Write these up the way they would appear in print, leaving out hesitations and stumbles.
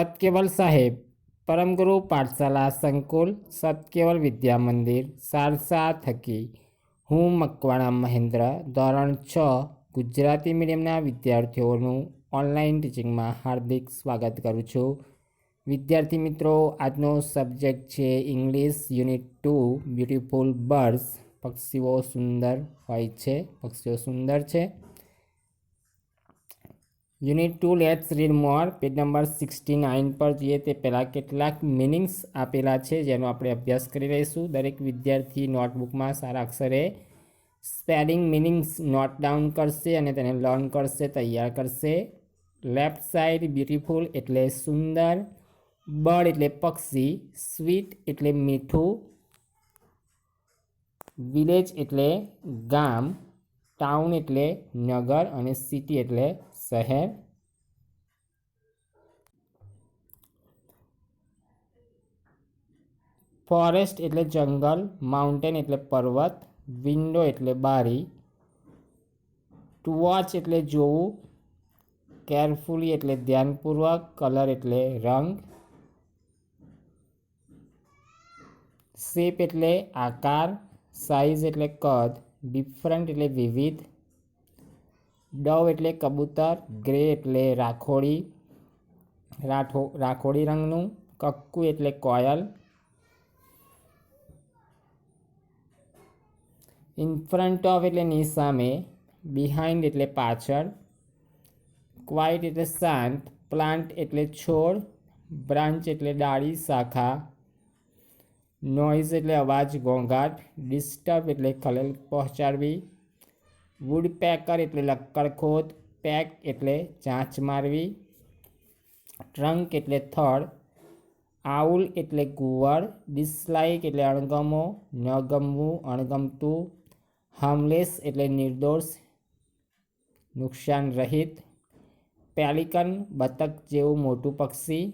સતકેવલ સાહેબ, પરમગુરુ પાઠશાલા સંકુલ, સતકેવલ વિદ્યા મંદિર, સારસા થકી હું મકવાણા મહેન્દ્ર ધોરણ 6 ગુજરાતી મીડિયમના વિદ્યાર્થીઓનું ઓનલાઈન ટીચિંગમાં હાર્દિક સ્વાગત કરું છું. વિદ્યાર્થી મિત્રો, આજનો સબ્જેક્ટ છે ઇંગ્લિશ યુનિટ 2 બ્યુટીફુલ બર્ડ્સ. પક્ષીઓ સુંદર હોય છે, પક્ષીઓ સુંદર છે. Unit 2 let's read more. Page number 69 પર જોઈએ તે પહેલાં કેટલાક મિનિંગ્સ આપેલા છે જેનો આપણે અભ્યાસ કરી રહીશું. દરેક વિદ્યાર્થી નોટબુકમાં સારા અક્ષરે સ્પેલિંગ મિનિંગ્સ નોટ ડાઉન કરશે અને તેને લર્ન કરશે, તૈયાર કરશે. લેફ્ટ સાઈડ બ્યુટીફુલ એટલે સુંદર, બર્ડ એટલે પક્ષી, સ્વીટ એટલે મીઠું, વિલેજ એટલે ગામ, ટાઉન એટલે નગર અને સિટી એટલે શહેર. ફોરેસ્ટ એટલે જંગલ, માઉન્ટેન એટલે પર્વત, વિન્ડો એટલે બારી, ટુ વોચ એટલે જોવું, કેરફુલી એટલે ધ્યાનપૂર્વક, કલર એટલે રંગ, શેપ એટલે આકાર, સાઇઝ એટલે કદ, ડિફરન્ટ એટલે વિવિધ, ડવ એટલે કબૂતર, ગ્રે એટલે રાખોડી રંગનું, કક્કુ એટલે કોયલ, ઇન ફ્રન્ટ ઓફ એટલે ની સામે, બિહાઇન્ડ એટલે પાછળ, ક્વાઇટ એટલે શાંત, પ્લાન્ટ એટલે છોડ, બ્રાન્ચ એટલે ડાળી શાખા, નોઇઝ એટલે અવાજ ઘોંઘાટ, ડિસ્ટર્બ એટલે ખલેલ પહોંચાડવી, વુડપેકર એટલે લક્કડખોદ, પેક એટલે ચાંચ મારવી, ટ્રંક એટલે થડ, આઉલ એટલે કુંવર, ડિસલાઇક એટલે અણગમો, ન ગમવું, અણગમતું, હાર્મલેસ એટલે નિર્દોષ, નુકસાન રહિત, પેલિકન બતક જેવું મોટું પક્ષી,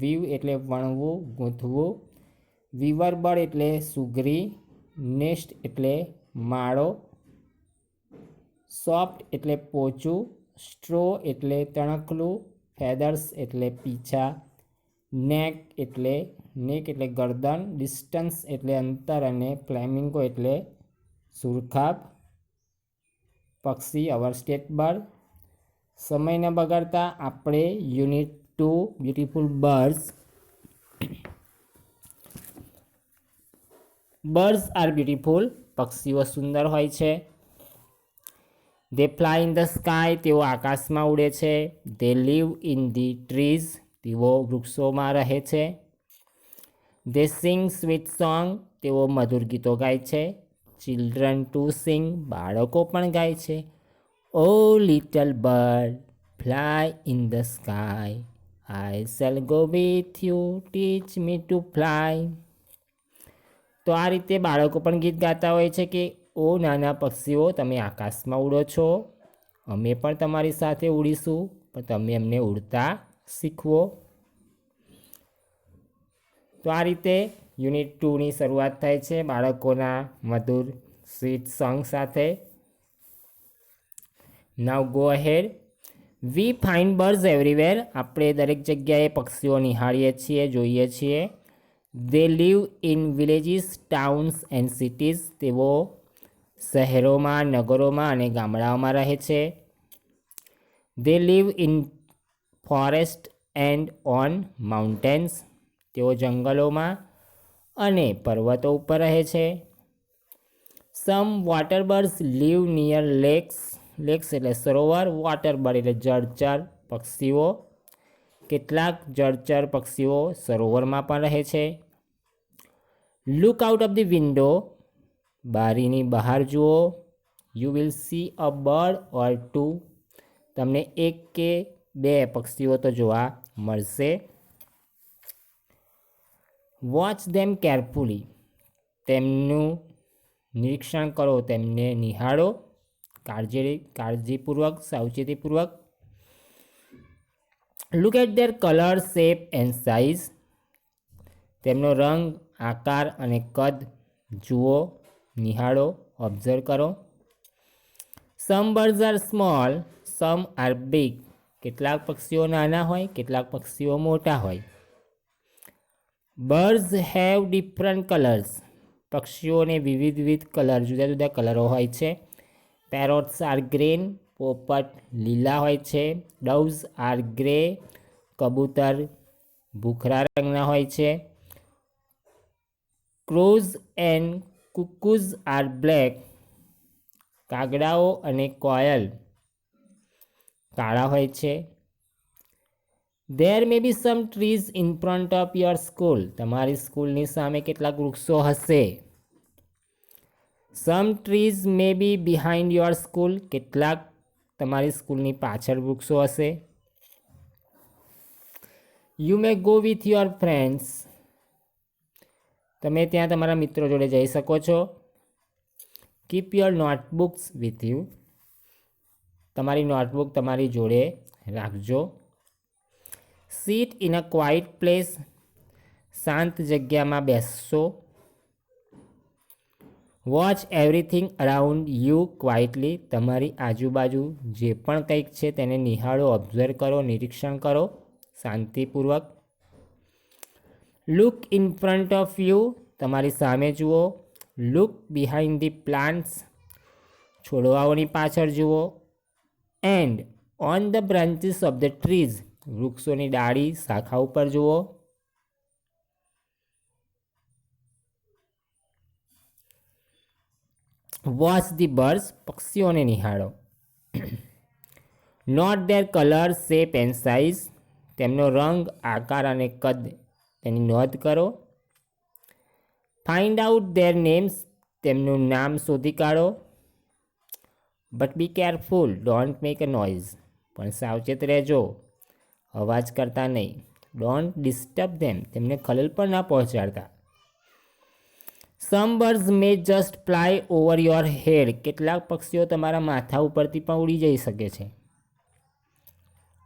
વીવ એટલે વણવું, ગૂંથવું, વીવર બર્ડ એટલે સુગરી, નેસ્ટ એટલે માળો, સોફ્ટ એટલે પોચું, સ્ટ્રો એટલે તણખલું, ફેદર્સ એટલે પીછા, નેક એટલે ગરદન, ડિસ્ટન્સ એટલે અંતર અને ફ્લેમિંગો એટલે સુરખાબ. પક્ષી અવર સ્ટેટ બર્ડ. સમય ન બગાડતા આપણે unit 2 beautiful birds. Birds are beautiful. પક્ષીઓ સુંદર હોય છે. They fly in the sky. તેઓ આકાશમાં ઉડે છે. They live in the trees. તેઓ વૃક્ષોમાં રહે છે. They sing sweet song. તેઓ મધુર ગીતો ગાય છે. Children to sing. બાળકો પણ ગાય છે. O little bird fly in the sky, I shall go with you, teach me to fly. તો આ રીતે બાળકો પણ ગીત ગાતા હોય છે કે ઓ નાના પક્ષીઓ, તમે આકાશમાં ઉડો છો, અમે પણ તમારી સાથે ઉડીશું, પણ તમે એમને ઉડતા શીખવો. તો આ રીતે યુનિટ 2ની શરૂઆત થાય છે બાળકોના મધુર સ્વીટ સોંગ સાથે. Now go ahead. We find birds everywhere. આપણે દરેક જગ્યાએ પક્ષીઓ નિહાળીએ છીએ, જોઈએ છીએ. They live in villages, towns and cities. તેઓ શહેરોમાં, નગરોમાં અને ગામડાઓમાં રહે છે. They live in forest and on mountains. તેઓ જંગલોમાં અને પર્વતો ઉપર રહે છે. Some water birds live near lakes. Lakes એટલે સરોવર, વોટર બર્ડ એટલે જળચર પક્ષીઓ. કેટલાક જળચર પક્ષીઓ સરોવરમાં પણ રહે છે. Look out of the window. બારીની બહાર જુઓ. You will see a bird or two. તમને એક કે બે પક્ષીઓ તો જોવા મળશે. Watch them carefully. તેમનું નિરીક્ષણ કરો, તેમને નિહાળો કાળજીપૂર્વક, સાવચેતીપૂર્વક. Look at their colour, shape and size. તેમનો રંગ, આકાર અને કદ જુઓ, નિહાળો, ઓબ્ઝર્વ કરો. Some birds are small, some are big. કેટલાક પક્ષીઓ નાના હોય, કેટલાક પક્ષીઓ મોટા હોય. Birds have different colours. પક્ષીઓને વિવિધ કલર, જુદા જુદા કલરો હોય છે. Parrots are green. પોપટ લીલા હોય છે. Doves are grey. કબૂતર ભૂખરા રંગના હોય છે. Crows and cuckoos are black. કાગડાઓ અને કોયલ કાળા હોય છે. There may be some trees in front of your school. તમારી સ્કૂલની સામે કેટલાક વૃક્ષો હશે. Some trees may be behind your school. કેટલાક તમારી સ્કૂલની પાછળ વૃક્ષો હશે. You may go with your friends. તમે ત્યાં તમારા મિત્રો જોડે જઈ શકો છો. Keep your notebooks with you. તમારી નોટબુક તમારી જોડે રાખજો. Sit in a quiet place. શાંત જગ્યામાં બેસશો. Watch everything around you quietly. તમારી આજુબાજુ જે પણ કંઈક છે તેને નિહાળો, ઓબ્ઝર્વ કરો, નિરીક્ષણ કરો શાંતિપૂર્વક. Look in front of you. તમારી સામે જુઓ. Look behind the plants. છોડવાઓની પાછળ જુઓ. And on the branches of the trees. વૃક્ષોની ડાળી, શાખા ઉપર જુઓ. Watch the birds. પક્ષીઓને નિહાળો. Note their colour, shape and size. તેમનો રંગ, આકાર અને કદ તેની નોંધ કરો. Find out their names. તેમનું નામ શોધી કાઢો. But be careful, don't make a noise. પણ સાવચેત રહેજો, અવાજ કરતા નહીં. Don't disturb them. તેમને ખલેલ પણ ના પહોંચાડતા. Some birds may just fly over your head. કેટલાક પક્ષીઓ તમારા માથા ઉપરથી પણ ઉડી જઈ શકે છે.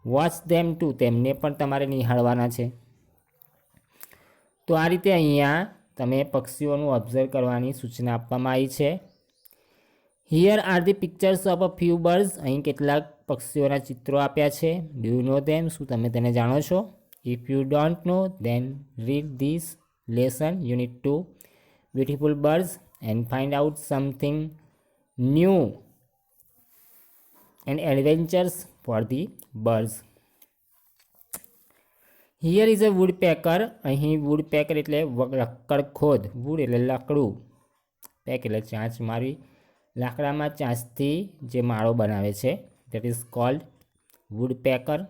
Watch them to. તેમને પણ તમારે નિહાળવાના છે. તો આ રીતે અહીંયા તમે પક્ષીઓનું ઓબ્ઝર્વ કરવાની સૂચના આપવામાં આવી છે. Here are the pictures of a few birds. અહીં કેટલાક પક્ષીઓના ચિત્રો આપ્યા છે. Do you know them. શું તમે તેને જાણો છો? If you don't know then read this lesson unit 2 beautiful birds and find out something new and adventures for the birds. Here is a woodpecker. અહીં વુડપેકર એટલે લક્કડખોદ. વુડ એટલે લાકડું, pack એટલે ચાંચ મારી. લાકડામાં ચાંચથી જે માળો બનાવે છે that is called woodpecker.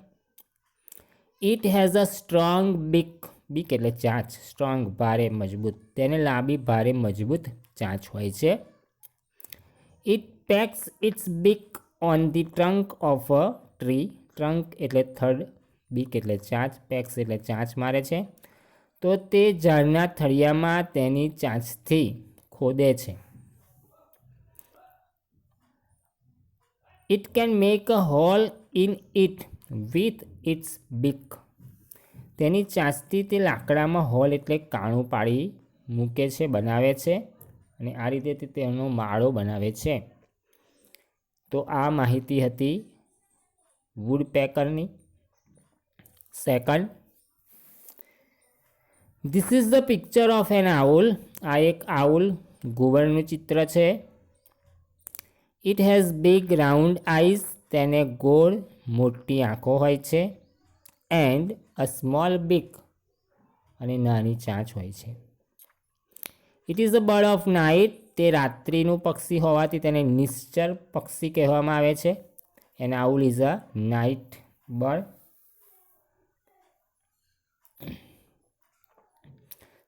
It has a strong beak. Beak એટલે ચાંચ. સ્ટ્રોંગ ભારે, મજબૂત. તેને લાંબી ભારે મજબૂત ચાંચ હોય છે. It pecks its beak on the trunk of a tree. Trunk એટલે થડ, બીક એટલે ચાંચ, પેક્સ એટલે ચાંચ મારે છે. તો તે ઝાડના થળિયામાં તેની ચાંચથી ખોદે છે. It can make a hole in it with its beak. તેની ચાંચથી તે લાકડામાં હોલ એટલે કાણું પાડી મૂકે છે, બનાવે છે અને આ રીતે તે તેનો માળો બનાવે છે. તો આ માહિતી હતી વુડપેકરની. Second, this is the picture of an owl. આ એક આઉલ ઘુવડનું ચિત્ર છે. It has big round eyes. તેને ગોળ મોટી આંખો હોય છે. એન્ડ અ સ્મોલ બીક. અને નાની ચાંચ હોય છે. It is a bird of night. તે રાત્રિનું પક્ષી હોવાથી તેને નિશ્ચર પક્ષી કહેવામાં આવે છે. An owl is a night bird.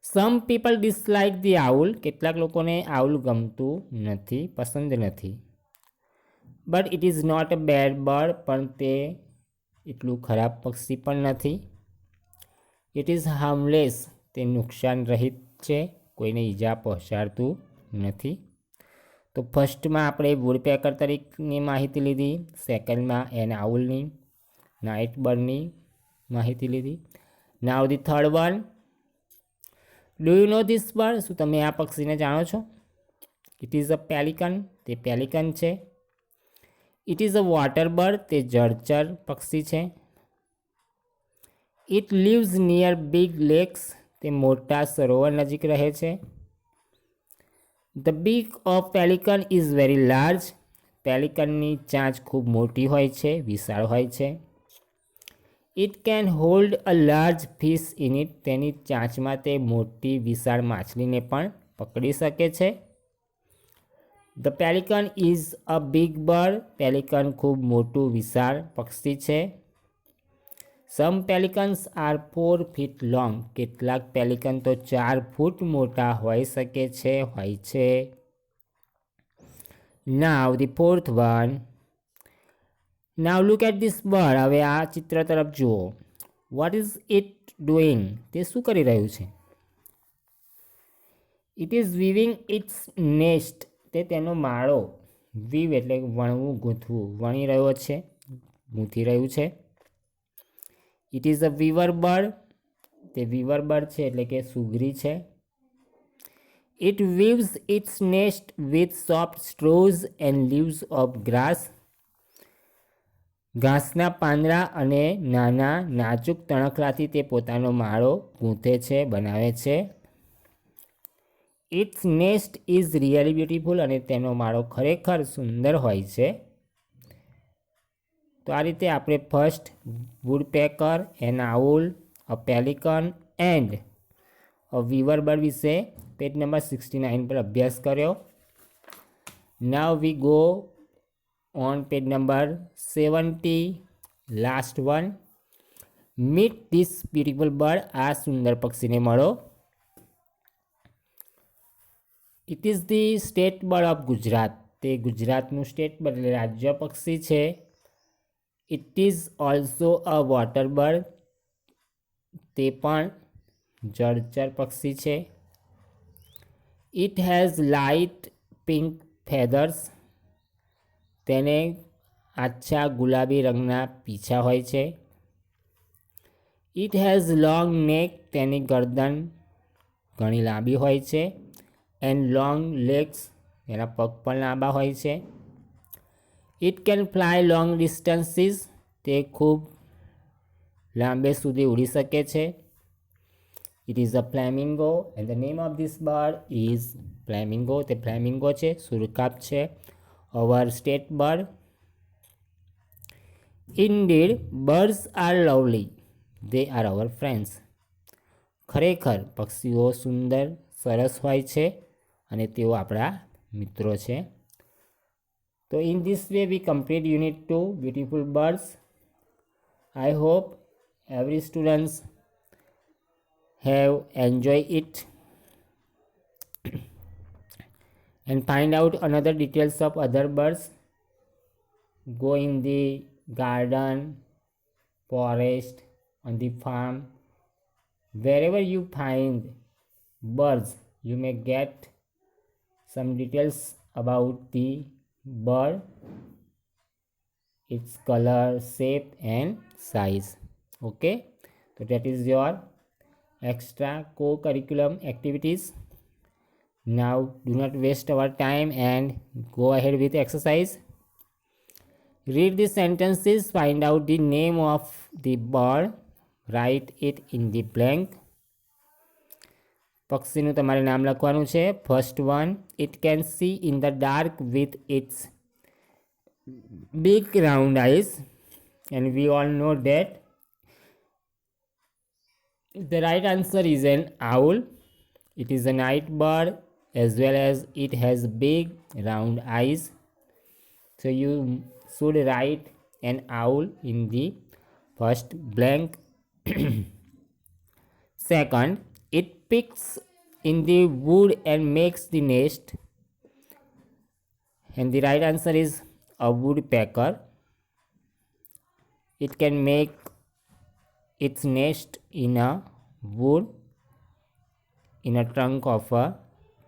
Some people dislike the owl. કેટલાક લોકોને આઉલ ગમતું નથી, પસંદ નથી. But it is not a bad bird. પણ તે એટલું ખરાબ પક્ષી પણ નથી. It is harmless. તે નુકસાન રહિત છે, કોઈને ઈજા પહોંચાડતું નથી. તો ફર્સ્ટમાં આપણે વુડપેકર તરીકેની માહિતી લીધી. સેકન્ડમાં એન આઉલની, નાઇટ બર્ડની માહિતી લીધી. Now the third one, do you know this bird. શું તમે આ પક્ષીને જાણો છો? It is a pelican. તે પેલિકન છે. It is a water bird, તે જળચર પક્ષી છે. It lives near big lakes, તે મોટા સરોવર નજીક રહે છે. The beak of pelican is very large, પેલિકનની ચાંચ ખૂબ મોટી હોય છે, વિશાળ હોય છે. It can hold a large fish in it, તેની ચાંચમાં તે મોટી વિશાળ માછલીને પણ પકડી શકે છે. The pelican is a big bird, pelican ખૂબ મોટું વિશાળ પક્ષી છે. Some pelicans are 4 feet long, કેટલાક પેલિકન તો 4 ફૂટ મોટા હોઈ શકે છે, હોય છે. Now the fourth one. Now look at this bird, હવે આ ચિત્ર તરફ જુઓ. વોટ ઇઝ ઇટ ડુઈંગ, તે શું કરી રહ્યું છે? ઇટ ઇઝ વીવિંગ ઇટ્સ નેસ્ટ, તે તેનો માળો, વીવ એટલે વણવું, ગૂંથવું, વણી રહ્યો છે, ગૂંથી રહ્યું છે. It is a weaver bird, તે વીવર બર્ડ છે એટલે કે સુગરી છે. It weaves its nest with soft straws and leaves of grass, ઘાસના પાંદડા અને નાના નાજુક તણખલાથી તે પોતાનો માળો ગૂંથે છે, બનાવે છે. Its nest is really beautiful, અને તેનો માળો ખરેખર સુંદર હોય છે. તો આ રીતે આપણે first woodpecker, an owl, a pelican and a weaver bird વિશે પેજ નંબર 69 પર અભ્યાસ કર્યો. Now we go on page number 70, last one. Meet this beautiful bird, આ સુંદર પક્ષીને મળો. It is the state bird of Gujarat, તે ગુજરાતનું સ્ટેટ બર્ડ એટલે રાજ્ય પક્ષી છે. It is also a water bird, તે પણ જળચર પક્ષી છે. It has light pink feathers, તેને આછા ગુલાબી રંગના પીછા હોય છે. ઇટ હેઝ લોંગ નેક, તેની ગરદન ઘણી લાંબી હોય છે. એન્ડ લોંગ લેગ્સ, તેના પગ પણ લાંબા હોય છે. It can fly long distances, તે ખૂબ લાંબે સુધી ઉડી શકે છે. It is a flamingo and the name of this bird is flamingo, તે ફ્લેમિંગો છે, સુરખાબ છે. Our state bird. Indeed birds are lovely, they are our friends, ખરેખર પક્ષીઓ સુંદર, સરસ હોય છે અને તેઓ આપણા મિત્રો છે. તો in this way V complete unit 2 beautiful birds. I hope every students have enjoyed it and find out another details of other birds. Go in the garden, forest, on the farm, wherever you find birds, you may get some details about the bird, its color, shape and size. Okay, so that is your extra co-curriculum activities. Now do not waste our time and go ahead with exercise. Read the sentences, find out the name of the bird, write it in the blank. પક્ષીનું તમારે નામ લખવાનું છે. First one, it can see in the dark with it's big round eyes, and we all know that the right answer is an owl. It is a night bird as well as it has big round eyes, so you should write an owl in the first blank. Second, it picks in the wood and makes the nest, and the right answer is a woodpecker. It can make its nest in a wood, in a trunk of a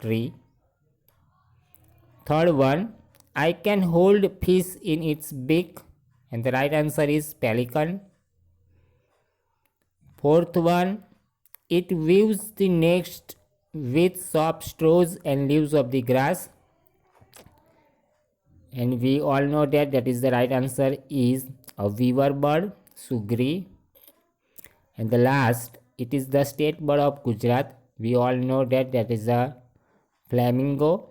tree. Third one, I can hold fish in its beak, and the right answer is pelican. Fourth one, it weaves the nest with soft straws and leaves of the grass, and we all know that is the right answer is a weaver bird, sugri. And the last, it is the state bird of Gujarat. We all know that is a flamingo.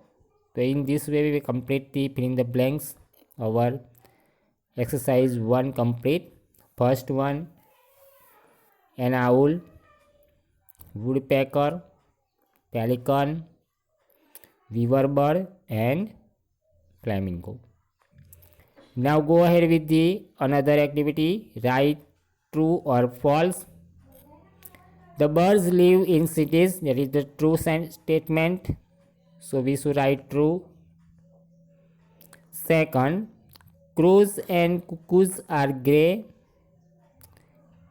So in this way we complete the fill in the blanks. Our exercise 1 complete. First one, an owl, woodpecker, pelican, weaver bird and flamingo. Now go ahead with the another activity. Write true or false. The birds live in cities. That is the true statement. So we should write true. Second, crows and cuckoos are grey.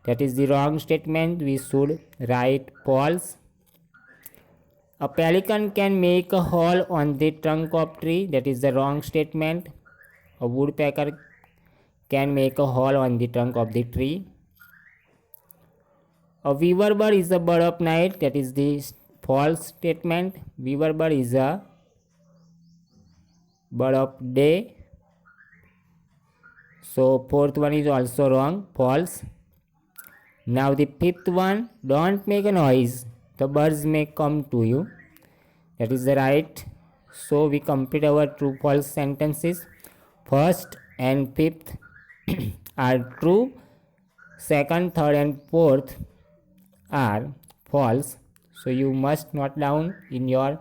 That is the wrong statement. We should write false. A pelican can make a hole on the trunk of tree. That is the wrong statement. A woodpecker can make a hole on the trunk of the tree. A weaver bird is a bird of night. That is the false statement. Weaver bird is a bird of day. So fourth one is also wrong, false. Now the fifth one, don't make a noise. The birds may come to you. That is the right. So we complete our true false sentences. First and fifth are true. Second, third and fourth are false. So you must note down in your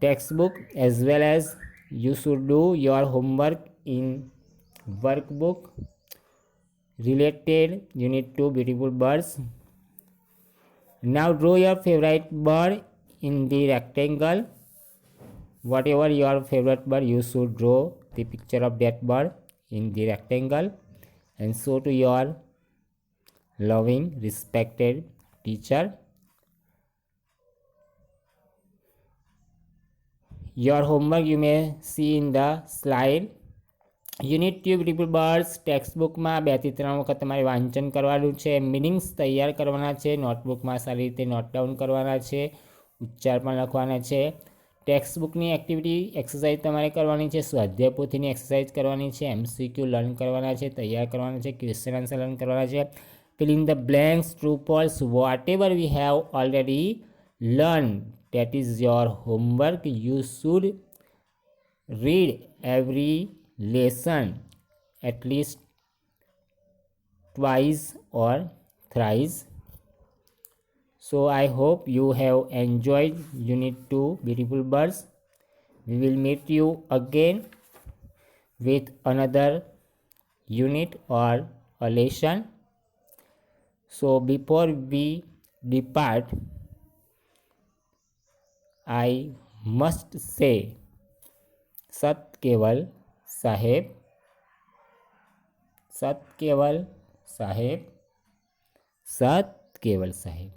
textbook, as well as you should do your homework in workbook related unit 2 beautiful birds. Now draw your favorite bird in the rectangle. Whatever your favorite bird, you should draw the picture of that bird in the rectangle and show to your loving, respected teacher. Your homework you may see in the slide. Unit 2 beautiful birds ટેક્સ્ટબુકમાં 2 થી 3 વખત તમારે વાંચન કરવાનું છે, meanings તૈયાર કરવાના છે, નોટબુકમાં સારી રીતે નોટ ડાઉન કરવાના છે, ઉચ્ચાર પણ લખવાના છે. ટેક્સ્ટબુકની એક્ટિવિટી એક્સરસાઇઝ તમારે કરવાની છે, સ્વાધ્યાય પોથીની એક્સરસાઇઝ કરવાની છે, MCQ લર્ન કરવાના છે, તૈયાર કરવાના છે, ક્વેશ્ચન આન્સર લર્ન કરવાના છે. fill in the blanks, true false, whatever we have already learned, that is your homework. You should read every lesson at least twice or thrice. So I hope you have enjoyed unit 2 beautiful birds. We will meet you again with another unit or a lesson. So before we depart, I must say Sat Keval Saheb, Sat Keval Saheb, Sat Keval Saheb.